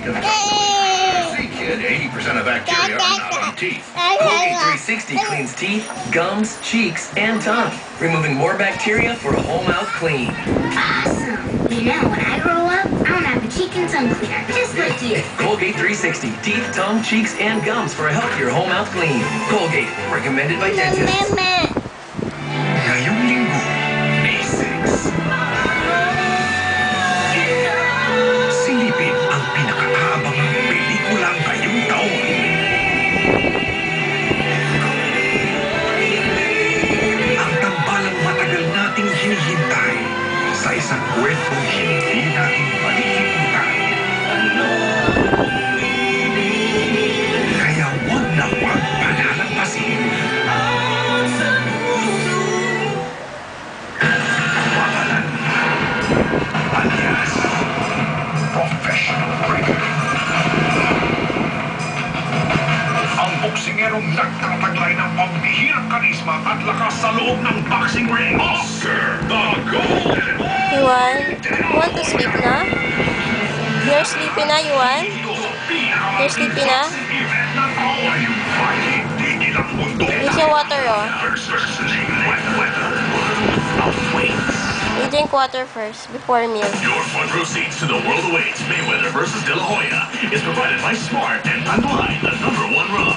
See, kid, 80% of bacteria are not on teeth. Colgate 360 cleans teeth, gums, cheeks, and tongue, removing more bacteria for a whole mouth clean. Awesome. You know, when I grow up, I want to have a cheek and tongue cleaner, just like you. Colgate 360, teeth, tongue, cheeks, and gums for a healthier whole mouth clean. Colgate, recommended by dentists. Ngayong linggo, May 6. Silipin ang pinakaabangang pelikula ngayong taon. Ang tambalang matagal nating hinihintay sa isang kwentong hindi natin malilimutan. Kaya huwag na huwag palalampasin. Pangalan, alias Professional Breaker. Ang boksingerong nagtataglay ng pambihirang karisma at lakas sa loob ng boxing ring. Oscar the Golden. Yuan, you want to sleep na? You're sleepy na, Yuan? You're sleepy na? Use your water, oh. You drink water first, before meal. Your front row seats to the world awaits Mayweather versus De La Hoya is provided by Smart and Online, the #1 rub.